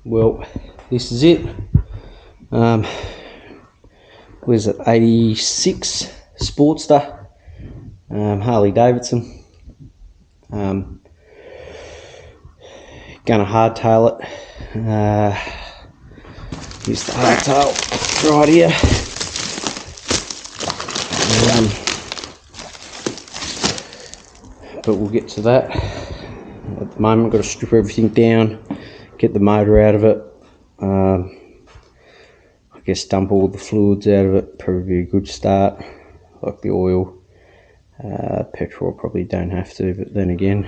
Well, this is it. Was it 86 Sportster, Harley Davidson. Gonna hardtail it. Here's the hardtail right here. But we'll get to that. At the moment, got to strip everything down, get the motor out of it. I guess dump all the fluids out of it, probably be a good start, like the oil. Petrol probably don't have to, but then again,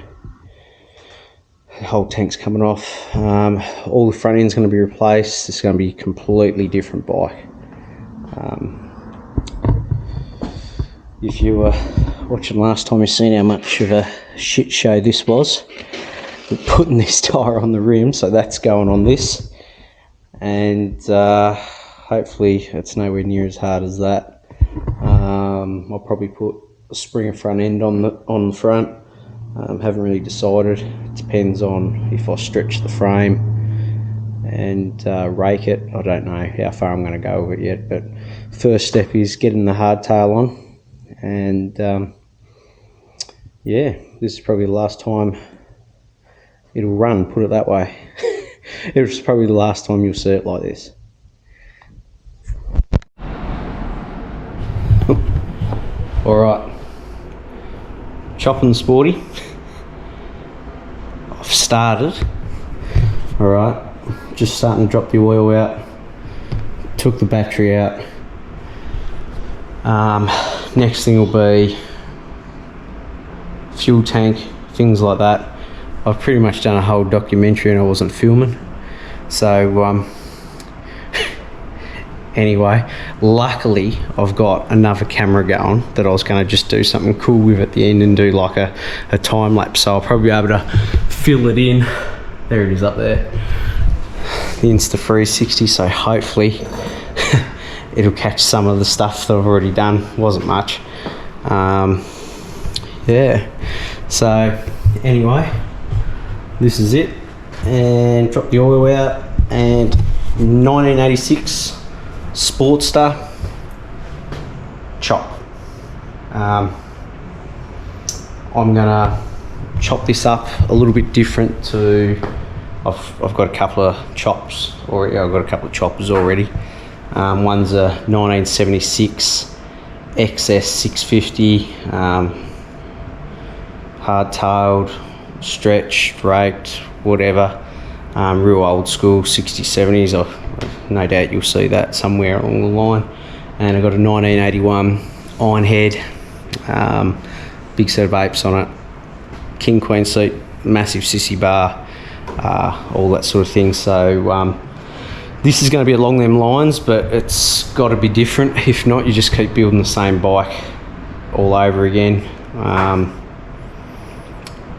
the whole tank's coming off. All the front end's going to be replaced. It's going to be a completely different bike. If you were watching last time, you've seen how much of a shit show this was. We're putting this tyre on the rim, so that's going on this, and hopefully it's nowhere near as hard as that. I'll probably put a Springer front end on the front. Haven't really decided. It depends on if I stretch the frame and rake it. I don't know how far I'm going to go with it yet, but first step is getting the hardtail on, and yeah, this is probably the last time it'll run, put it that way. It's probably the last time you'll see it like this. Alright, chopping the Sporty. I've started. Alright, just starting to drop the oil out. Took the battery out. Next thing will be fuel tank, things like that. I've pretty much done a whole documentary and I wasn't filming. So anyway, luckily I've got another camera going that I was going to just do something cool with at the end and do like a time lapse. So I'll probably be able to fill it in. There it is up there. The Insta360, so hopefully it'll catch some of the stuff that I've already done. Wasn't much. Yeah. So anyway, this is it, and drop the oil out, and 1986 Sportster chop. I'm gonna chop this up a little bit different to, I've got a couple of chops already. I've got a couple of choppers already. One's a 1976 XS 650, hard-tailed, stretched, raked, whatever. Real old school 60s, 70s. No doubt you'll see that somewhere along the line. And I've got a 1981 iron head, big set of apes on it, king queen seat, massive sissy bar, all that sort of thing. So this is going to be along them lines, but it's got to be different. If not, you just keep building the same bike all over again.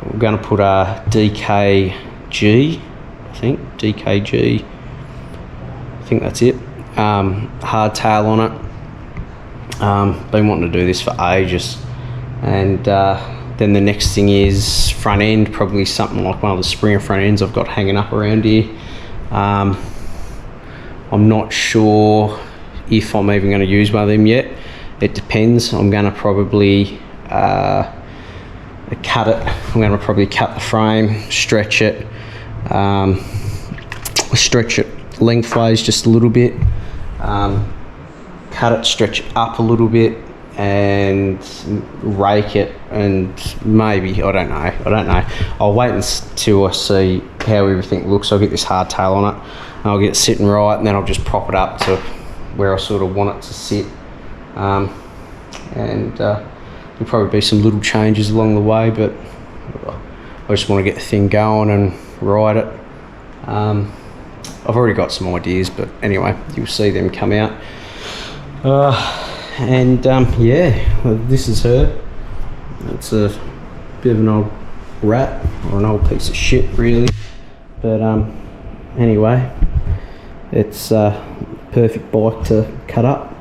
We're going to put a DKG, I think, DKG, I think that's it, hardtail on it. Been wanting to do this for ages. And then the next thing is front end, probably something like one of the Springer front ends I've got hanging up around here. I'm not sure if I'm even going to use one of them yet. It depends. I'm going to probably cut it. I'm going to probably cut the frame, stretch it lengthways just a little bit, cut it, stretch it up a little bit, and rake it, and maybe, I don't know. I'll wait until I see how everything looks. I'll get this hardtail on it, and I'll get it sitting right, and then I'll just prop it up to where I sort of want it to sit. There'll probably be some little changes along the way, but I just want to get the thing going and ride it. I've already got some ideas, but anyway, you'll see them come out. Yeah, well, this is her. It's a bit of an old rat, or an old piece of shit really, but anyway, it's a perfect bike to cut up.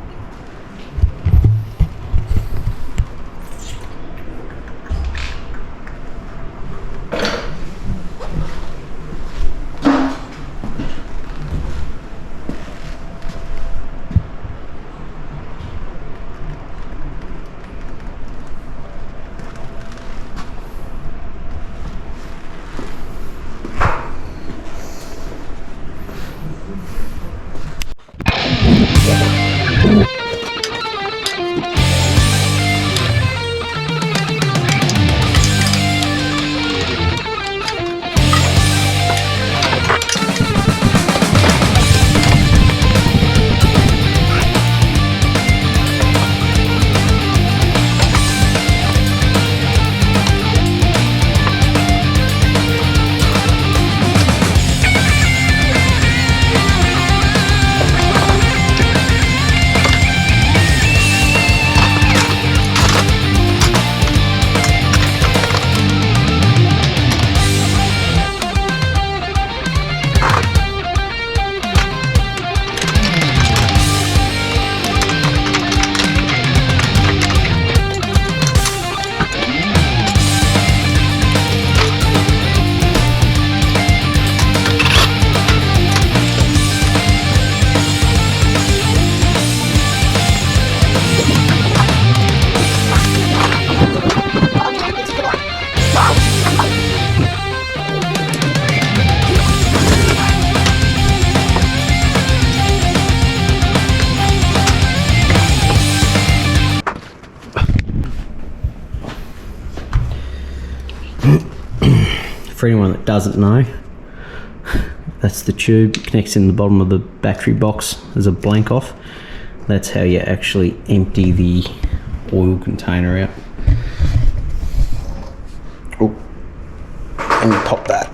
for anyone that doesn't know, that's the tube. It connects in the bottom of the battery box as a blank off. That's how you actually empty the oil container out. Oh, and you pop that.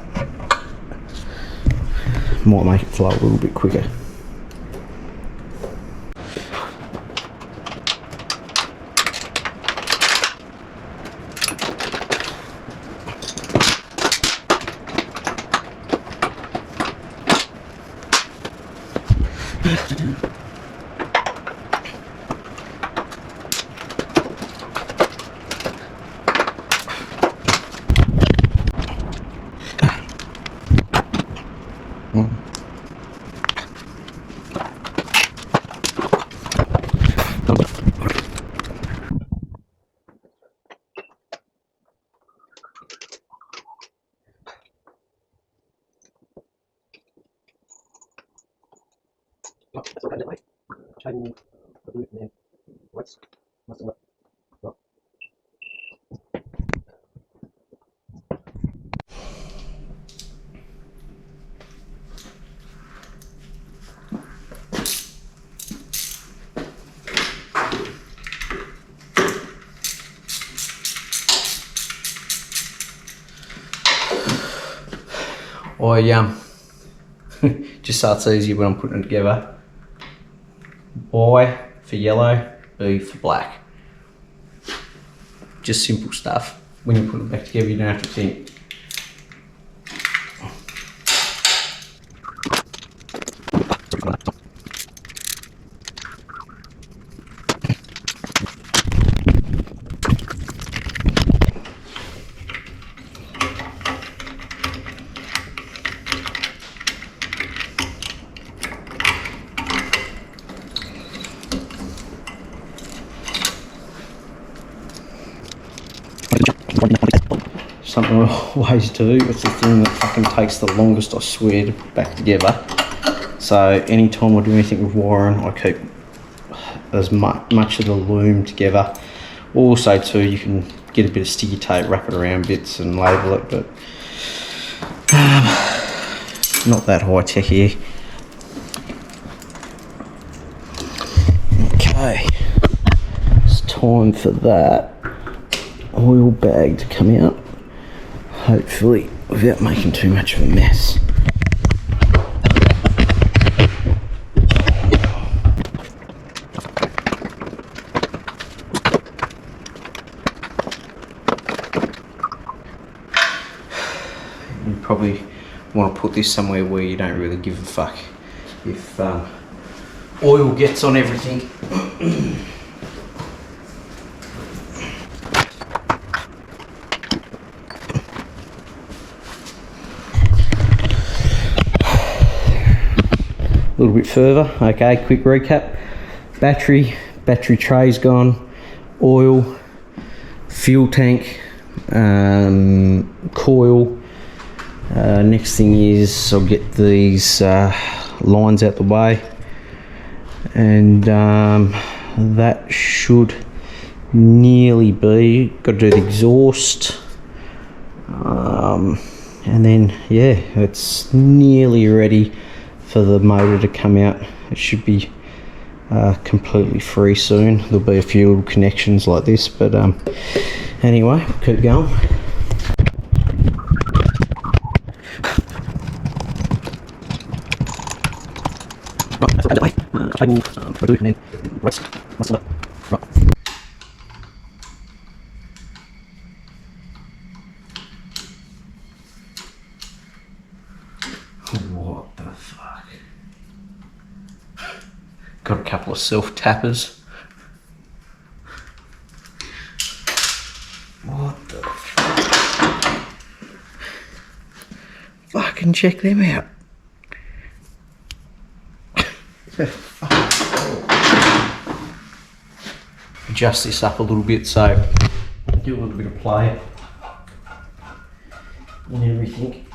Might make it flow a little bit quicker. Just so it's easier when I'm putting it together. Y for yellow, B for black. Just simple stuff. When you put it back together, you don't have to think. Something I always do, it's the thing that fucking takes the longest, I swear, to put back together. So anytime I do anything with wiring, I keep as much of the loom together. Also too, you can get a bit of sticky tape, wrap it around bits and label it, but not that high tech here. Okay, it's time for that oil bag to come out. Hopefully without making too much of a mess. You probably want to put this somewhere where you don't really give a fuck if oil gets on everything. A little bit further. Okay, quick recap. Battery tray's gone, oil, fuel tank, coil. Next thing is I'll get these lines out the way, and that should nearly be. Got to do the exhaust, and then yeah, it's nearly ready for the motor to come out. It should be completely free soon. There'll be a few little connections like this, but anyway, we'll keep going. What the fuck? Got a couple of self-tappers. What the fuck? Fucking check them out. Adjust this up a little bit so do a little bit of play and everything.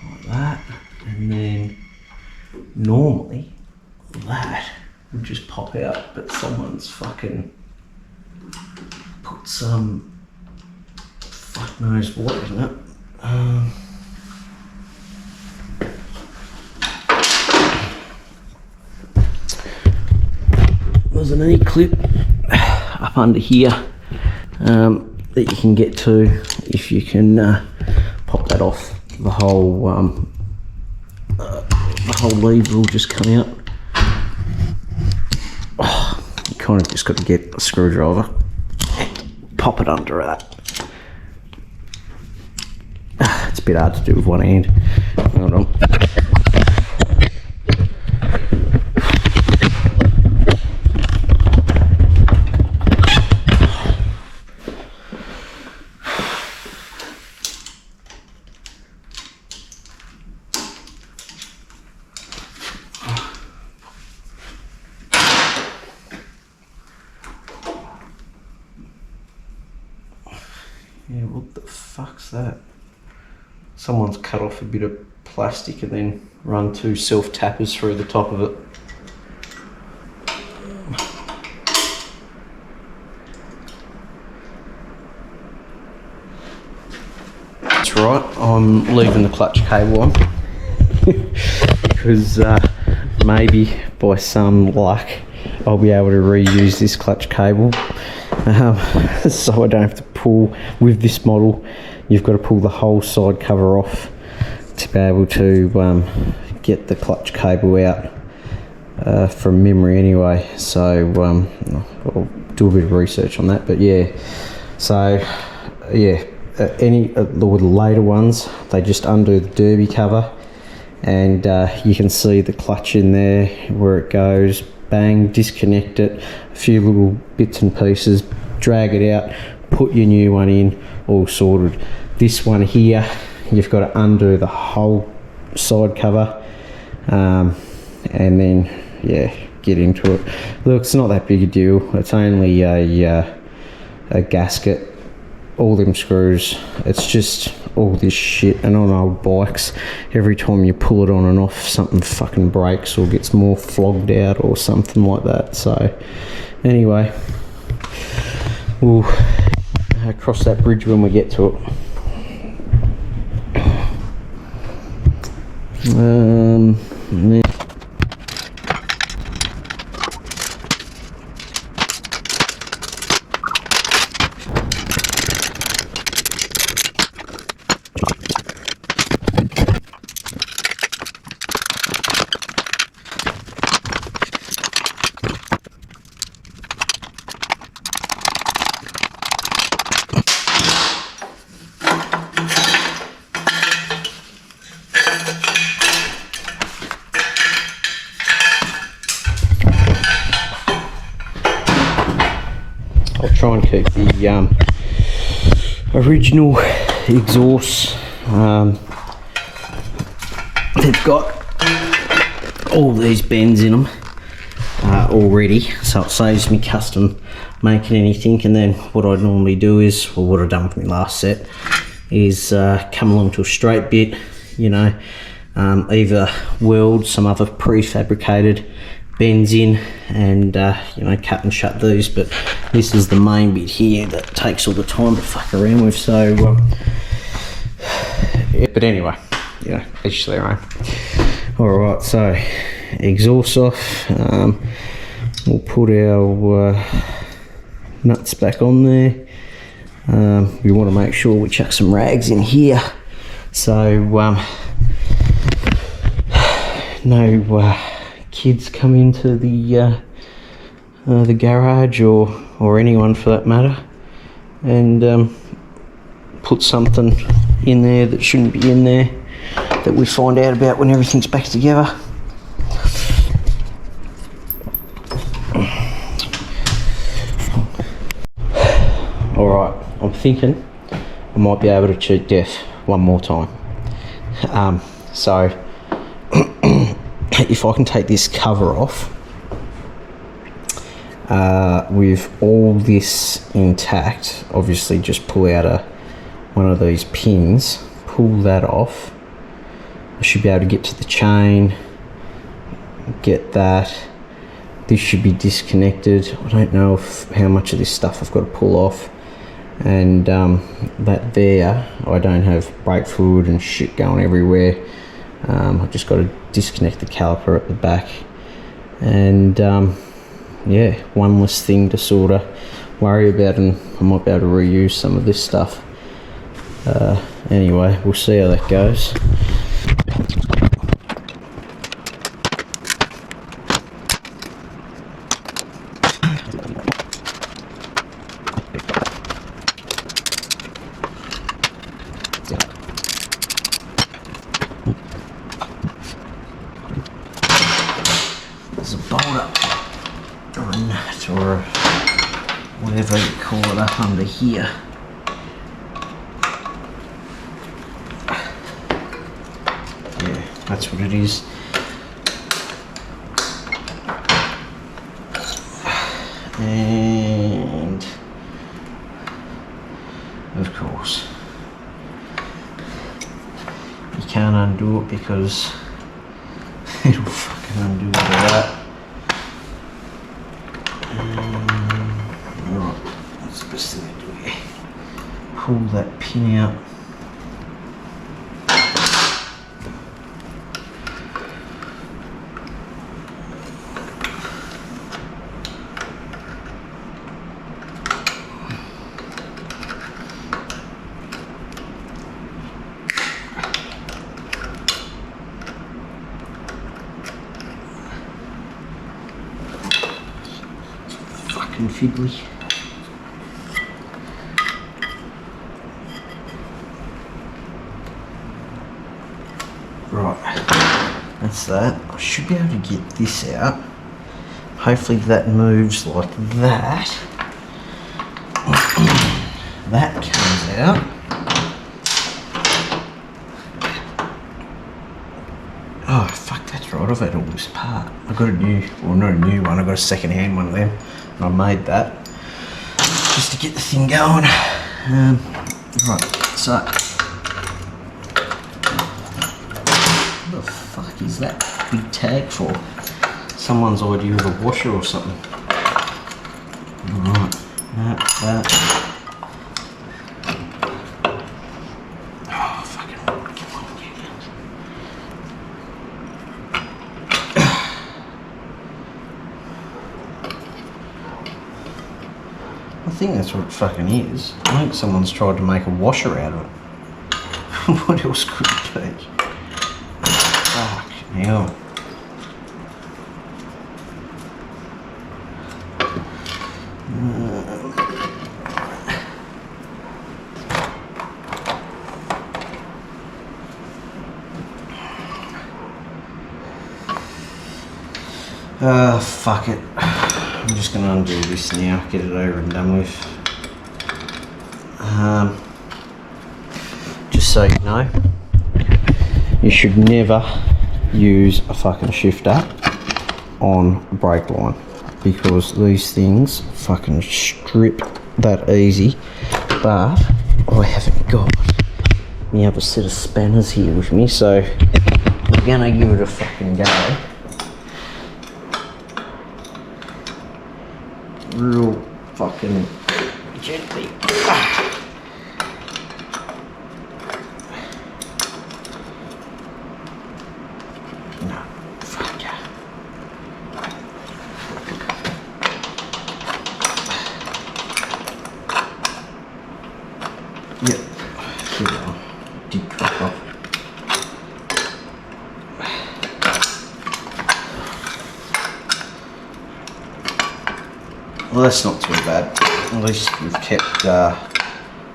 Like that, and then normally that would just pop out, but someone's fucking put some fuck knows what in it. There's an E-clip up under here that you can get to if you can pop that off. The whole lever will just come out. Oh, you kind of just got to get a screwdriver, pop it under that. It's a bit hard to do with one hand. Hold on. Yeah, what the fuck's that? Someone's cut off a bit of plastic and then run two self-tappers through the top of it. That's right, I'm leaving the clutch cable on because maybe by some luck I'll be able to reuse this clutch cable. So I don't have to pull, with this model you've got to pull the whole side cover off to be able to get the clutch cable out from memory anyway. So I'll do a bit of research on that, but yeah, so yeah, any of the later ones, they just undo the derby cover and you can see the clutch in there where it goes, bang, disconnect it, a few little bits and pieces, drag it out, put your new one in, all sorted. This one here, you've got to undo the whole side cover and then yeah, get into it. Look, it's not that big a deal, it's only a gasket, all them screws. It's just all this shit, and on old bikes every time you pull it on and off something fucking breaks or gets more flogged out or something like that. So anyway, we'll cross that bridge when we get to it. I'll try and keep the original exhaust. They've got all these bends in them already, so it saves me custom making anything. And then what I normally do is, well, what I've done with my last set is come along to a straight bit, you know, either weld some other prefabricated bends in and you know, cut and shut these. But this is the main bit here that takes all the time to fuck around with. So yeah, but anyway, you know, each their own. All right, so exhaust off. We'll put our nuts back on there. We want to make sure we chuck some rags in here, so no kids come into the garage or anyone for that matter and put something in there that shouldn't be in there, that we find out about when everything's back together. Alright, I'm thinking I might be able to cheat death one more time. So if I can take this cover off with all this intact, obviously just pull out one of these pins, pull that off, I should be able to get to the chain, get that. This should be disconnected. I don't know how much of this stuff I've got to pull off. and that there, I don't have brake fluid and shit going everywhere. I've just got to disconnect the caliper at the back, and yeah, one less thing to sort of worry about, and I might be able to reuse some of this stuff. Anyway, we'll see how that goes. There's a bolt up, or a nut, or whatever you call it, up under here. Yeah, that's what it is. And of course, you can't undo it because it'll fucking undo all that. Right, what's the best thing to do here? Pull that pin out. Fiddly. Right, that's that. I should be able to get this out. Hopefully that moves like that. That comes out. Oh fuck, that's right, I've had all this part. I got a new, well not a new one, I got a second hand one of them. I made that just to get the thing going. Right, so what the fuck is that big tag for? Someone's idea of a washer or something. Right, that. Oh fucking come on, I think that's what it fucking is. I think someone's tried to make a washer out of it. What else could it be? Fuck hell. Fuck it. I'm just going to undo this now, get it over and done with. Just so you know, you should never use a fucking shifter on a brake line, because these things fucking strip that easy. But I haven't got the other set of spanners here with me, so we're going to give it a fucking go. Real fucking gently. No, fuck yeah. Yep, here we go. Did drop off. Well, that's not too bad. At least we've kept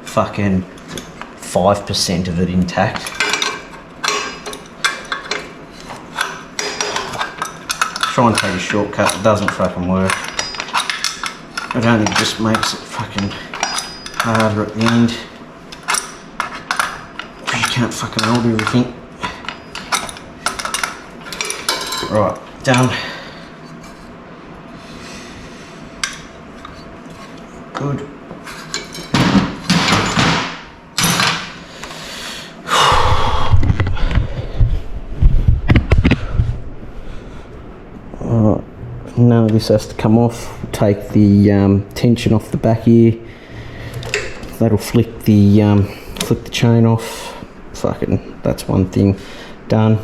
fucking 5% of it intact. Try and take a shortcut, it doesn't fucking work. It only just makes it fucking harder at the end. Because you can't fucking hold everything. Right, done. Good. Alright, none of this has to come off. Take the tension off the back here. that'll flick the chain off. Fucking, that's one thing done.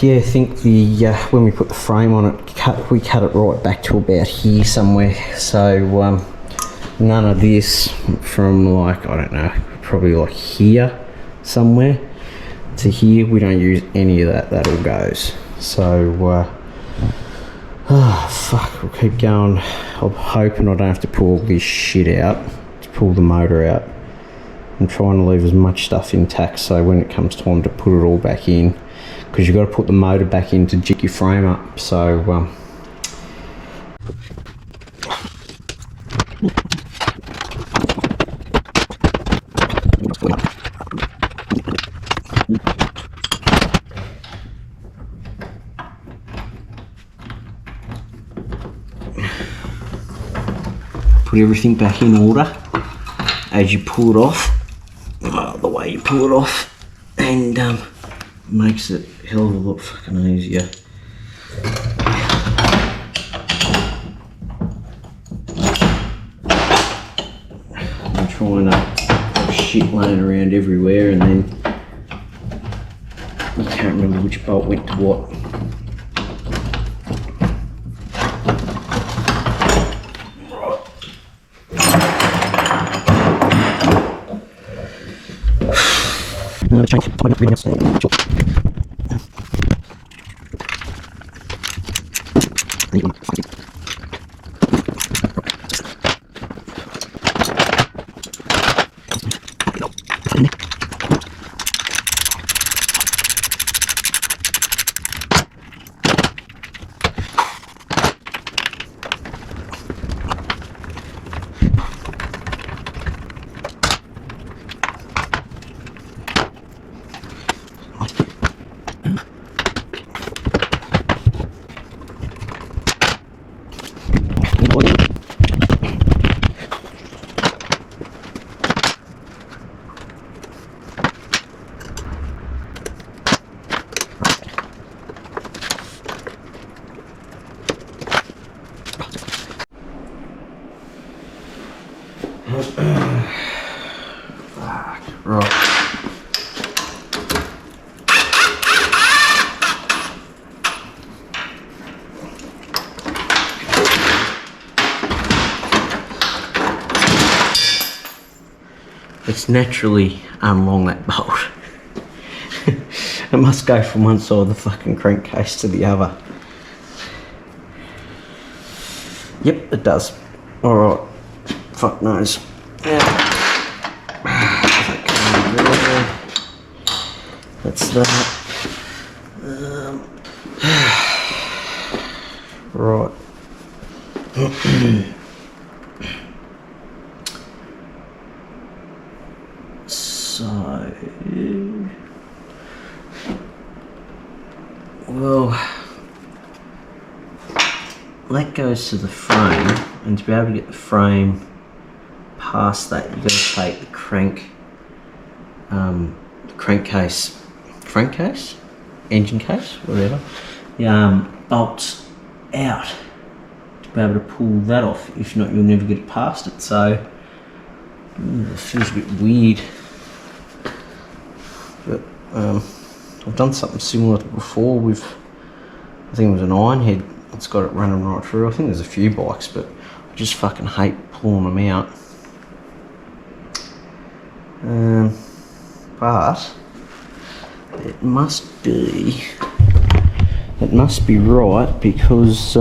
Yeah, I think the when we put the frame on it, we cut it right back to about here somewhere. So none of this from, like, I don't know, probably like here somewhere to here. We don't use any of that. That all goes. So oh fuck, we'll keep going. I'm hoping I don't have to pull this shit out, to pull the motor out. I'm trying to leave as much stuff intact so when it comes time to put it all back in, because you've got to put the motor back in to jig your frame up. So put everything back in order as you pull it off. The way you pull it off, and makes it a hell of a lot fucking easier. I'm trying to have shit laying around everywhere, and then you can't remember which bolt went to what. Right. It's naturally unlong, that bolt. It must go from one side of the fucking crankcase to the other. Yep, it does. Alright. Fuck knows. Yeah. That's that. Right. So, well, that goes to the frame, and to be able to get the frame past that, you've got to take the crankcase, engine case, whatever, the bolts out to be able to pull that off. If not, you'll never get it past it. So it feels a bit weird, but I've done something similar to before with, I think it was an iron head. It's got it running right through. I think there's a few bikes, but I just fucking hate pulling them out. But it must be right, because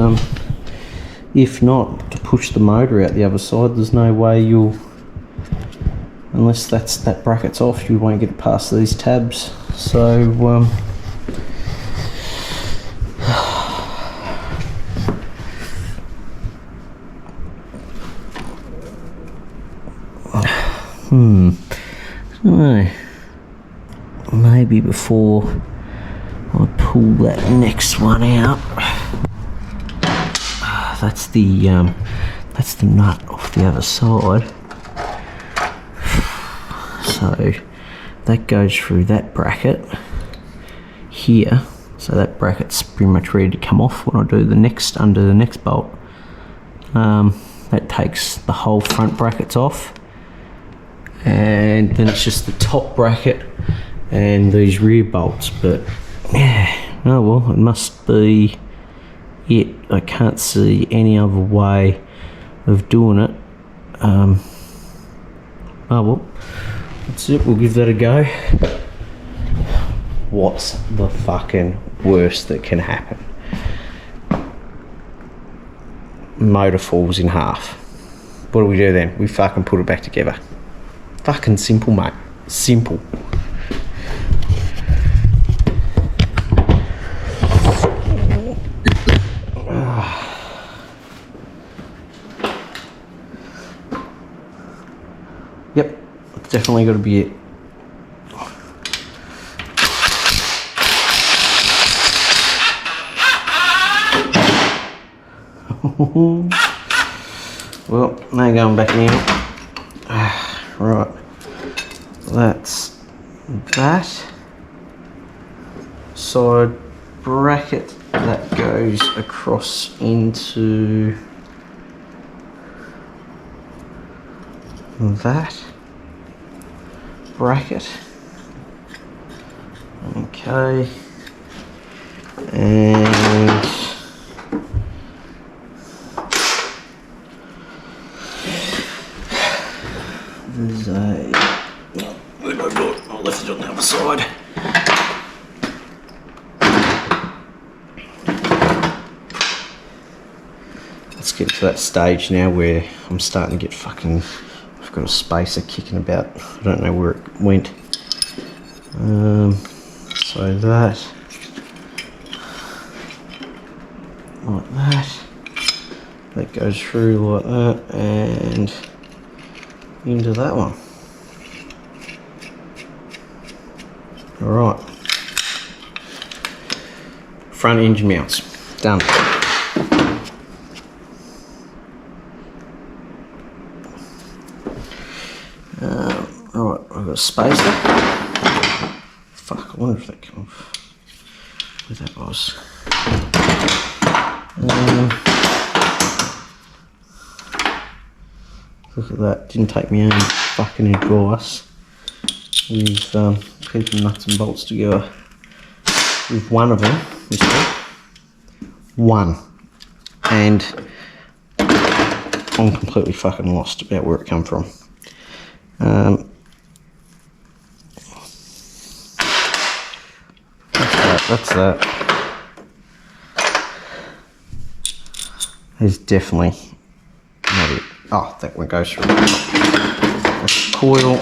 if not, to push the motor out the other side, there's no way you'll, unless that bracket's off, you won't get it past these tabs. So no, maybe before I pull that next one out, that's the nut off the other side. So that goes through that bracket here. So that bracket's pretty much ready to come off when I do the next, under the next bolt. That takes the whole front brackets off, and then it's just the top bracket and these rear bolts. But yeah, oh well, it must be it. I can't see any other way of doing it. Oh well, that's it, we'll give that a go. What's the fucking worst that can happen? Motor falls in half. What do we do then? We fucking put it back together. Fucking simple, mate. Simple. Yep, it's definitely got to be it. Well, now going back now. Right, that's that side bracket that goes across into that bracket. Okay, and there's a, where'd I go? I left it on the other side. Let's get to that stage now where I'm starting to get fucking, I've got a spacer kicking about. I don't know where it went. So that, like that, that goes through like that and into that one. Alright. Front engine mounts. Done. Right, I've got a spacer. Fuck, I wonder if that came off. Where that was. Look at that, didn't take me any fucking advice with keeping nuts and bolts together. With one of them, you see? One. And I'm completely fucking lost about where it come from. That's that. There's definitely not it. Oh, that one goes through. That's the coil.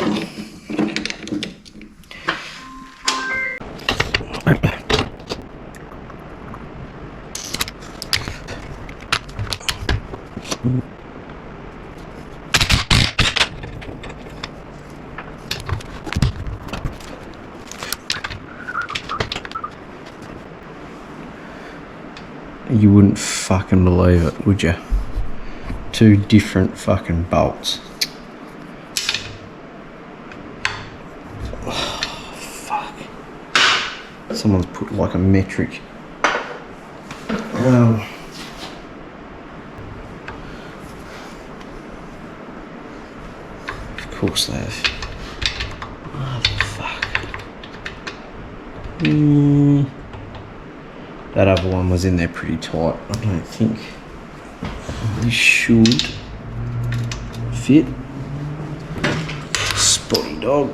You wouldn't fucking believe it, would you? Two different fucking bolts. Oh, fuck. Someone's put like a metric. Of course they have. Oh, fuck. That other one was in there pretty tight. I don't think this should fit. Spotty dog.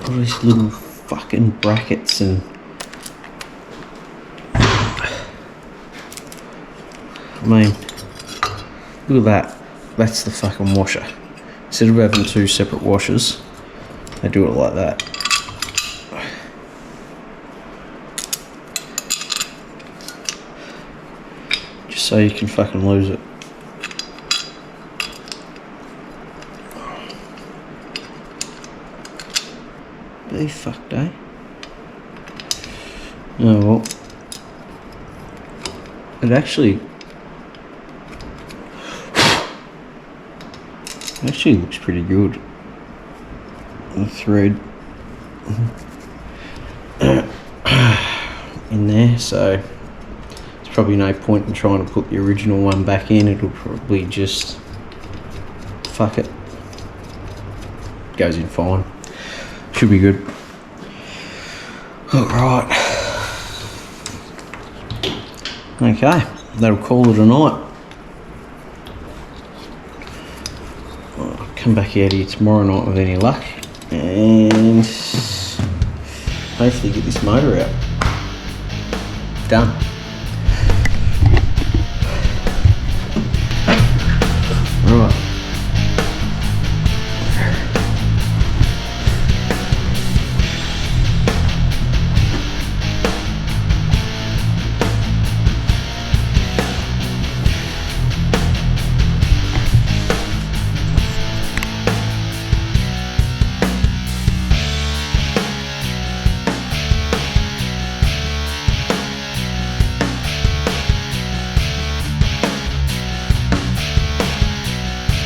All these little fucking brackets and I mean, look at that. that's the fucking washer. Instead of having two separate washers, they do it like that. Just so you can fucking lose it. Be fucked, eh? Oh well. It actually looks pretty good. The thread in there, so there's probably no point in trying to put the original one back in. It'll probably just fuck it. Goes in fine. Should be good. Alright. Okay, that'll call it a night. I'll come back out here tomorrow night with any luck and hopefully get this motor out. Done.